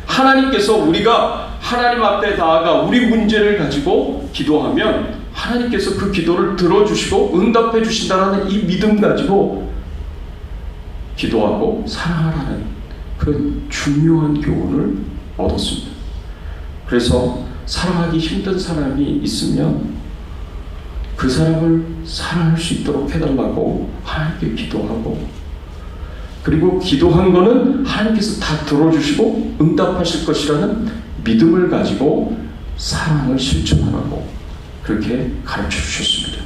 하나님께서 우리가 하나님 앞에 나아가 우리 문제를 가지고 기도하면 하나님께서 그 기도를 들어주시고 응답해 주신다는 이 믿음 가지고 기도하고 사랑하라는 그런 중요한 교훈을 얻었습니다. 그래서 사랑하기 힘든 사람이 있으면 그 사람을 사랑할 수 있도록 해달라고 하나님께 기도하고, 그리고 기도한 거는 하나님께서 다 들어주시고 응답하실 것이라는 믿음을 가지고 사랑을 실천하라고 그렇게 가르쳐 주셨습니다.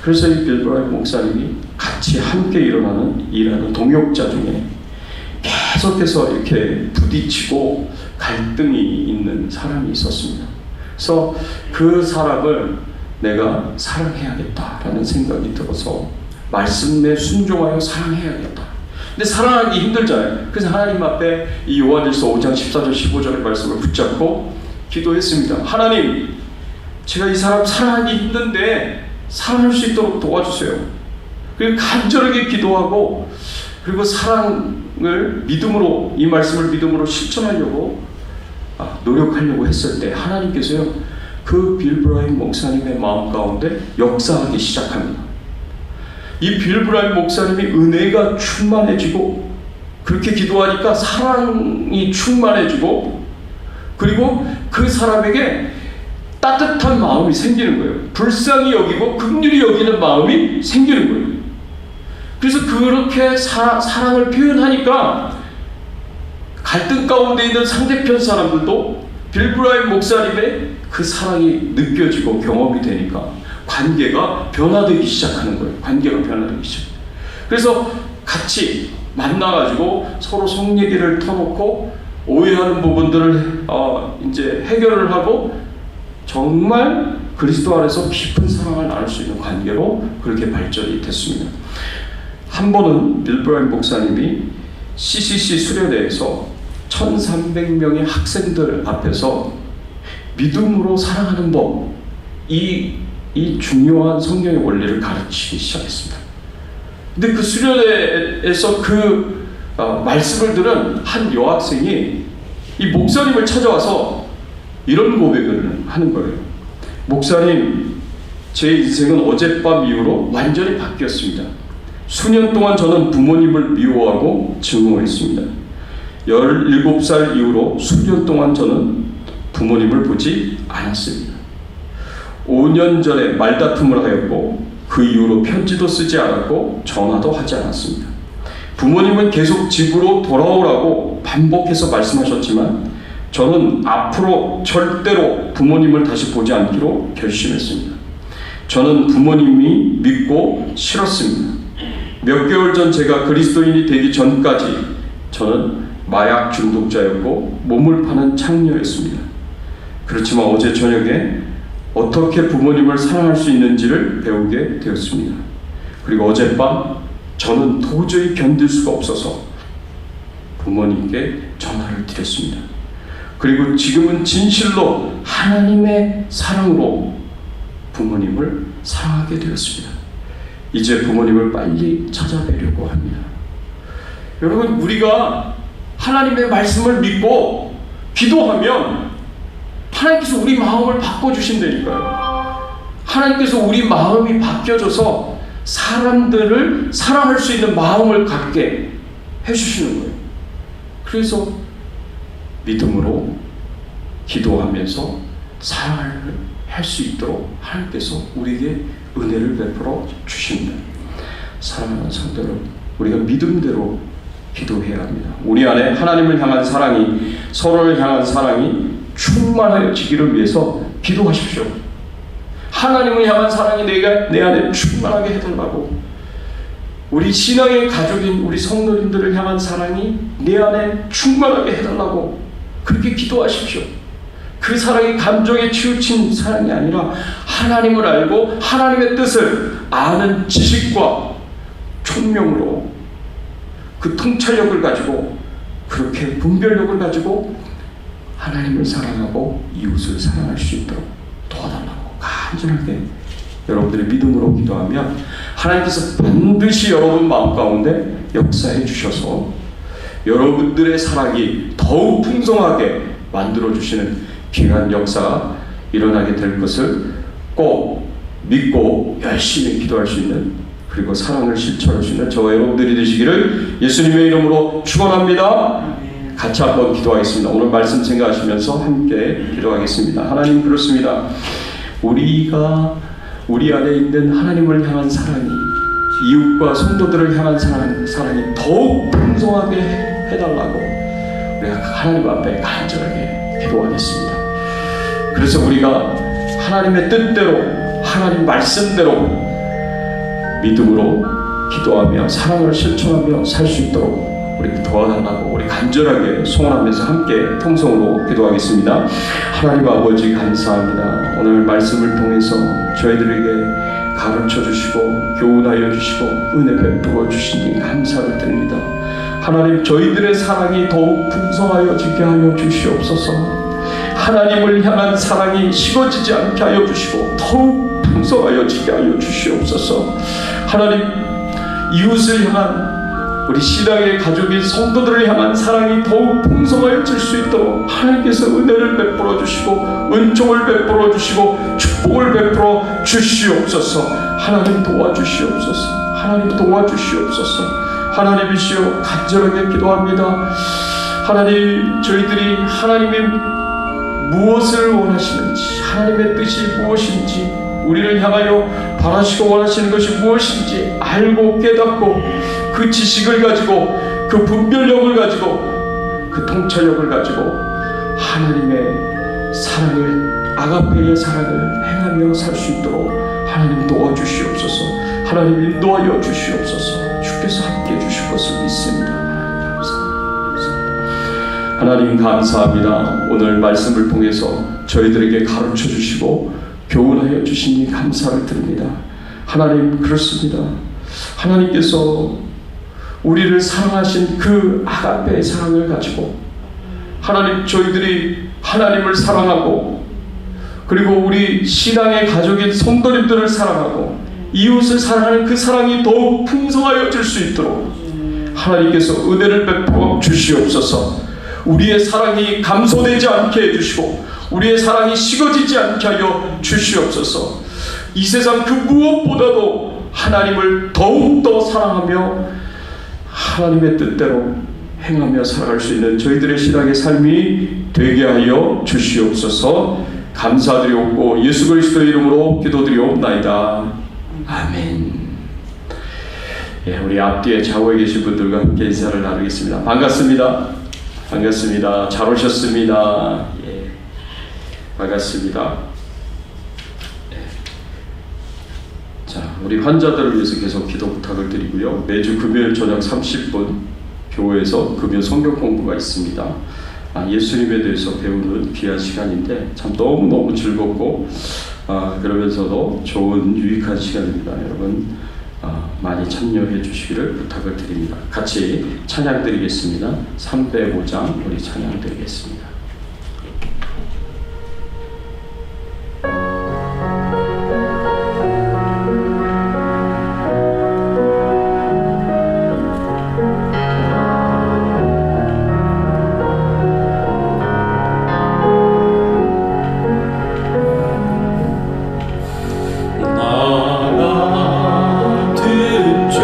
그래서 이 빌 브라이언 목사님이 같이 함께 일하는 동역자 중에 계속해서 이렇게 부딪히고 갈등이 있는 사람이 있었습니다. 그래서 그 사람을 내가 사랑해야겠다라는 생각이 들어서 말씀에 순종하여 사랑해야겠다. 근데 사랑하기 힘들잖아요. 그래서 하나님 앞에 이 요한일서 5장 14절 15절의 말씀을 붙잡고 기도했습니다. 하나님, 제가 이 사람 사랑하기 힘든데 사랑할 수 있도록 도와주세요. 그리고 간절하게 기도하고, 그리고 사랑을 믿음으로, 이 말씀을 믿음으로 실천하려고 노력하려고 했을 때 하나님께서요, 그 빌 브라이언 목사님의 마음 가운데 역사하기 시작합니다. 이 빌 브라이언 목사님이 은혜가 충만해지고, 그렇게 기도하니까 사랑이 충만해지고, 그리고 그 사람에게 따뜻한 마음이 생기는 거예요. 불쌍히 여기고 긍휼히 여기는 마음이 생기는 거예요. 그래서 그렇게 사랑을 표현하니까 갈등 가운데 있는 상대편 사람들도 빌 브라이언 목사님의 그 사랑이 느껴지고 경험이 되니까 관계가 변화되기 시작하는 거예요. 관계가 변화되기 시작. 그래서 같이 만나가지고 서로 속 얘기를 터놓고 오해하는 부분들을 이제 해결을 하고 정말 그리스도 안에서 깊은 사랑을 나눌 수 있는 관계로 그렇게 발전이 됐습니다. 한 번은 빌 브라이언 목사님이 CCC 수련회에서 1300명의 학생들 앞에서 믿음으로 사랑하는 법, 이 중요한 성경의 원리를 가르치기 시작했습니다. 근데 그 수련회에서 그 말씀을 들은 한 여학생이 이 목사님을 찾아와서 이런 고백을 하는 거예요. 목사님, 제 인생은 어젯밤 이후로 완전히 바뀌었습니다. 수년 동안 저는 부모님을 미워하고 증오했습니다. 17살 이후로 수년 동안 저는 부모님을 보지 않았습니다. 5년 전에 말다툼을 하였고 그 이후로 편지도 쓰지 않았고 전화도 하지 않았습니다. 부모님은 계속 집으로 돌아오라고 반복해서 말씀하셨지만 저는 앞으로 절대로 부모님을 다시 보지 않기로 결심했습니다. 저는 부모님이 믿고 싫었습니다. 몇 개월 전 제가 그리스도인이 되기 전까지 저는 마약 중독자였고 몸을 파는 창녀였습니다. 그렇지만 어제 저녁에 어떻게 부모님을 사랑할 수 있는지를 배우게 되었습니다. 그리고 어젯밤 저는 도저히 견딜 수가 없어서 부모님께 전화를 드렸습니다. 그리고 지금은 진실로 하나님의 사랑으로 부모님을 사랑하게 되었습니다. 이제 부모님을 빨리 찾아뵈려고 합니다. 여러분, 우리가 하나님의 말씀을 믿고 기도하면 하나님께서 우리 마음을 바꿔주신다니까요. 하나님께서 우리 마음이 바뀌어져서 사람들을 사랑할 수 있는 마음을 갖게 해주시는 거예요. 그래서 믿음으로 기도하면서 사랑을 할 수 있도록 하나님께서 우리에게 은혜를 베풀어 주십니다. 사랑하는 성도 여러분, 우리가 믿음대로 기도해야 합니다. 우리 안에 하나님을 향한 사랑이, 서로를 향한 사랑이 충만해지기를 위해서 기도하십시오. 하나님을 향한 사랑이 내 안에 충만하게 해달라고, 우리 신앙의 가족인 우리 성도님들을 향한 사랑이 내 안에 충만하게 해달라고 그렇게 기도하십시오. 그 사랑이 감정에 치우친 사랑이 아니라 하나님을 알고 하나님의 뜻을 아는 지식과 총명으로, 그 통찰력을 가지고, 그렇게 분별력을 가지고 하나님을 사랑하고 이웃을 사랑할 수 있도록 도와달라고 간절하게 여러분들의 믿음으로 기도하면 하나님께서 반드시 여러분 마음 가운데 역사해 주셔서 여러분들의 사랑이 더욱 풍성하게 만들어 주시는 귀한 역사가 일어나게 될 것을 꼭 믿고 열심히 기도할 수 있는, 그리고 사랑을 실천할 수 있는 저와 여러분들이 되시기를 예수님의 이름으로 축원합니다. 같이 한번 기도하겠습니다. 오늘 말씀 생각하시면서 함께 기도하겠습니다. 하나님, 그렇습니다. 우리가 우리 안에 있는 하나님을 향한 사랑이, 이웃과 성도들을 향한 사랑이 더욱 풍성하게 해달라고 우리가 하나님 앞에 간절하게 기도하겠습니다. 그래서 우리가 하나님의 뜻대로, 하나님 말씀대로 믿음으로 기도하며 사랑을 실천하며 살 수 있도록 우리 도와달라고 우리 간절하게 소원하면서 함께 통성으로 기도하겠습니다. 하나님 아버지, 감사합니다. 오늘 말씀을 통해서 저희들에게 가르쳐 주시고 교훈하여 주시고 은혜 베풀어 주시니 감사를 드립니다. 하나님, 저희들의 사랑이 더욱 풍성하여지게 하여 주시옵소서. 하나님을 향한 사랑이 식어지지 않게 하여 주시고 더욱 풍성하여지게 하여 주시옵소서. 하나님, 이웃을 향한, 우리 신앙의 가족인 성도들을 향한 사랑이 더욱 풍성하여질 수 있도록 하나님께서 은혜를 베풀어 주시고 은총을 베풀어 주시고 축복을 베풀어 주시옵소서. 하나님 도와주시옵소서. 하나님 도와주시옵소서. 하나님이시여, 간절하게 기도합니다. 하나님, 저희들이 하나님이 무엇을 원하시는지, 하나님의 뜻이 무엇인지, 우리를 향하여 바라시고 원하시는 것이 무엇인지 알고 깨닫고 그 지식을 가지고, 그 분별력을 가지고, 그 통찰력을 가지고 하나님의 사랑을, 아가페의 사랑을 행하며 살 수 있도록 하나님 도와주시옵소서. 하나님 인도하여 주시옵소서. 주께서 함께해 주실 것을 믿습니다. 하나님 감사합니다. 오늘 말씀을 통해서 저희들에게 가르쳐 주시고 교훈하여 주시니 감사를 드립니다. 하나님, 그렇습니다. 하나님께서 우리를 사랑하신 그 아가페의 사랑을 가지고 하나님, 저희들이 하나님을 사랑하고, 그리고 우리 신앙의 가족인 성도님들을 사랑하고 이웃을 사랑하는 그 사랑이 더욱 풍성하여질 수 있도록 하나님께서 은혜를 베풀어 주시옵소서. 우리의 사랑이 감소되지 않게 해주시고 우리의 사랑이 식어지지 않게 하여 주시옵소서. 이 세상 그 무엇보다도 하나님을 더욱더 사랑하며 하나님의 뜻대로 행하며 살아갈 수 있는 저희들의 신앙의 삶이 되게 하여 주시옵소서. 감사드리옵고 예수 그리스도의 이름으로 기도드리옵나이다. 아멘. 예, 우리 앞뒤에 좌우에 계신 분들과 함께 인사를 나누겠습니다. 반갑습니다. 반갑습니다. 잘 오셨습니다. 예, 반갑습니다. 예. 자, 우리 환자들을 위해서 계속 기도 부탁을 드리고요. 매주 금요일 저녁 30분 교회에서 금요 성경 공부가 있습니다. 예수님에 대해서 배우는 귀한 시간인데 참 너무너무 즐겁고 그러면서도 좋은 유익한 시간입니다. 여러분 많이 참여해 주시기를 부탁을 드립니다. 같이 찬양 드리겠습니다. 305장 우리 찬양 드리겠습니다. 주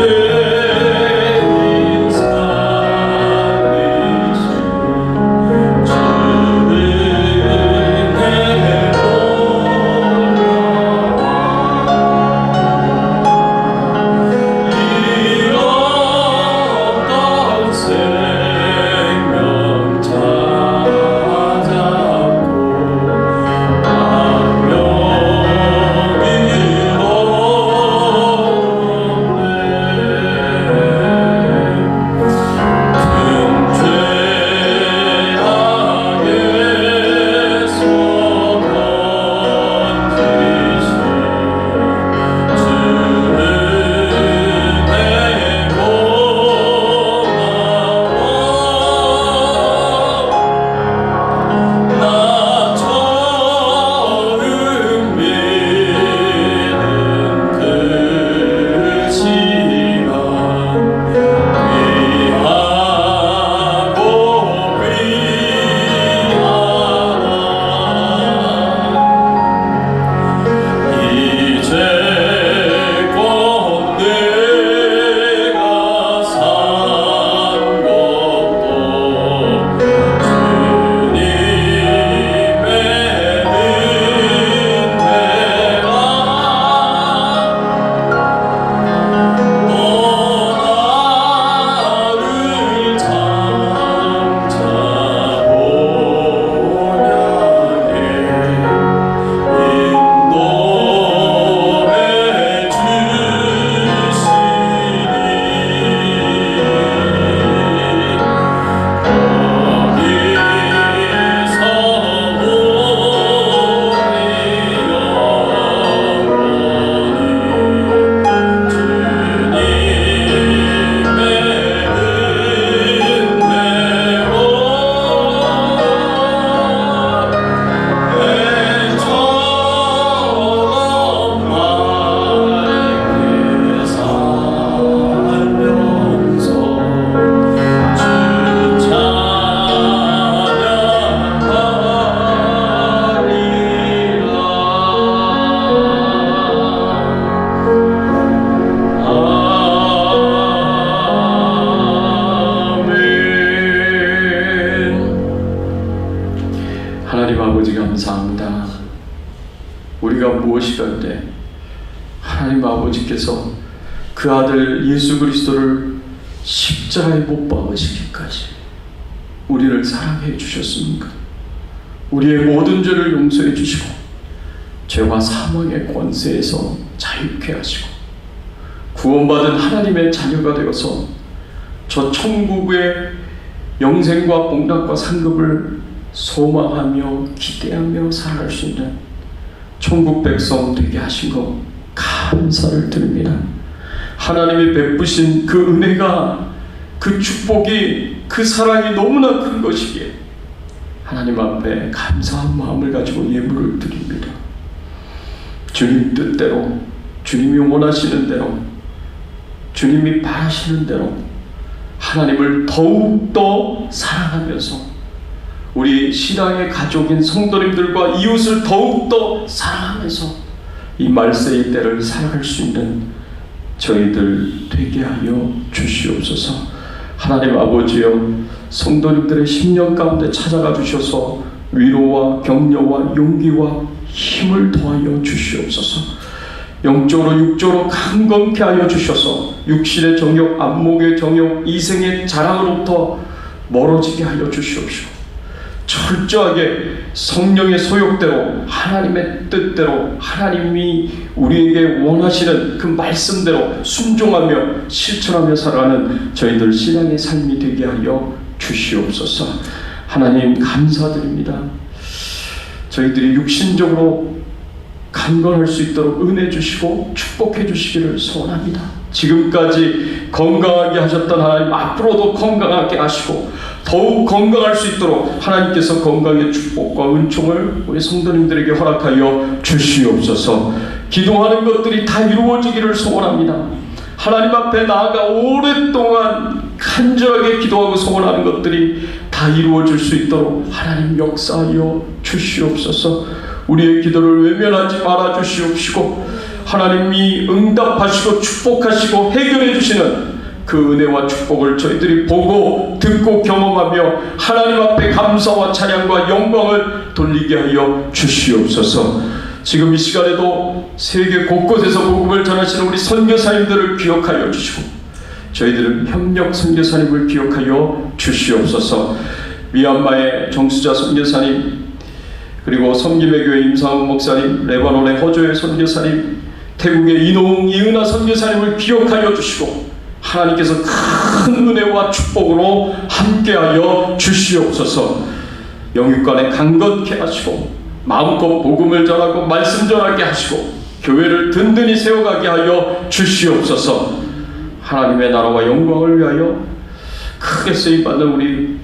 하나님 아버지 감사합니다. 우리가 무엇이 간데 하나님 아버지께서 그 아들 예수 그리스도를 십자가에 못 박으시기까지 우리를 사랑해 주셨습니까? 우리의 모든 죄를 용서해 주시고 죄와 사망의 권세에서 자유케 하시고 구원받은 하나님의 자녀가 되어서 저 천국의 영생과 복락과 상급을 소망하며 기대하며 살아갈 수 있는 천국 백성 되게 하신 것 감사를 드립니다. 하나님이 베푸신 그 은혜가, 그 축복이, 그 사랑이 너무나 큰 것이기에 하나님 앞에 감사한 마음을 가지고 예물을 드립니다. 주님 뜻대로, 주님이 원하시는 대로, 주님이 바라시는 대로 하나님을 더욱더 사랑하면서 우리 신앙의 가족인 성도님들과 이웃을 더욱더 사랑하면서 이 말세의 때를 살아갈 수 있는 저희들 되게 하여 주시옵소서. 하나님 아버지여, 성도님들의 심령 가운데 찾아가 주셔서 위로와 격려와 용기와 힘을 더하여 주시옵소서. 영적으로 육적으로 강건케 하여 주셔서 육신의 정욕, 안목의 정욕, 이생의 자랑으로부터 멀어지게 하여 주시옵시고 철저하게 성령의 소욕대로, 하나님의 뜻대로, 하나님이 우리에게 원하시는 그 말씀대로 순종하며 실천하며 살아가는 저희들 신앙의 삶이 되게 하여 주시옵소서. 하나님 감사드립니다. 저희들이 육신적으로 강건할 수 있도록 은혜 주시고 축복해 주시기를 소원합니다. 지금까지 건강하게 하셨던 하나님, 앞으로도 건강하게 하시고 더욱 건강할 수 있도록 하나님께서 건강의 축복과 은총을 우리 성도님들에게 허락하여 주시옵소서. 기도하는 것들이 다 이루어지기를 소원합니다. 하나님 앞에 나아가 오랫동안 간절하게 기도하고 소원하는 것들이 다 이루어질 수 있도록 하나님 역사하여 주시옵소서. 우리의 기도를 외면하지 말아 주시옵시고 하나님이 응답하시고 축복하시고 해결해 주시는 그 은혜와 축복을 저희들이 보고 듣고 경험하며 하나님 앞에 감사와 찬양과 영광을 돌리게 하여 주시옵소서. 지금 이 시간에도 세계 곳곳에서 복음을 전하시는 우리 선교사님들을 기억하여 주시고 저희들은 협력 선교사님을 기억하여 주시옵소서. 미얀마의 정수자 선교사님, 그리고 섬김의 교회 임상훈 목사님, 레바논의 허조의 선교사님, 태국의 이노웅 이은하 선교사님을 기억하여 주시고 하나님께서 큰 은혜와 축복으로 함께하여 주시옵소서. 영육간에 강건케 하시고 마음껏 복음을 전하고 말씀 전하게 하시고 교회를 든든히 세워가게 하여 주시옵소서. 하나님의 나라와 영광을 위하여 크게 쓰임받는 우리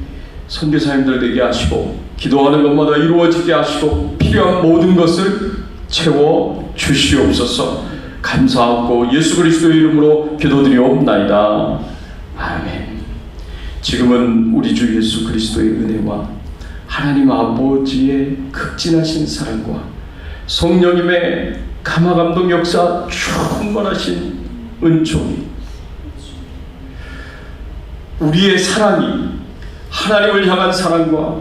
선교사님들 되게 하시고 기도하는 것마다 이루어지게 하시고 필요한 모든 것을 채워 주시옵소서. 감사하고 예수 그리스도의 이름으로 기도드리옵나이다. 아멘. 지금은 우리 주 예수 그리스도의 은혜와 하나님 아버지의 극진하신 사랑과 성령님의 감화감동 역사 충만하신 은총이, 우리의 사랑이, 하나님을 향한 사랑과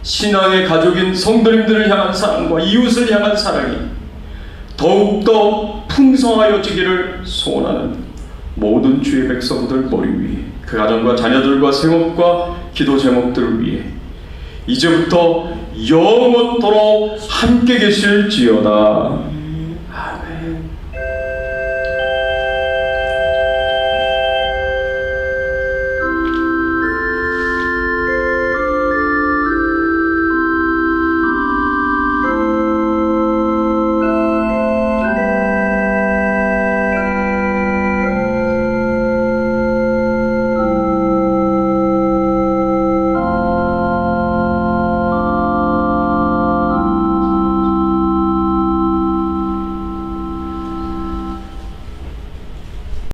신앙의 가족인 성도님들을 향한 사랑과 이웃을 향한 사랑이 더욱더 풍성하여지기를 소원하는 모든 주의 백성들 머리 위에, 그 가정과 자녀들과 생업과 기도 제목들을 위해 이제부터 영원토록 함께 계실지어다.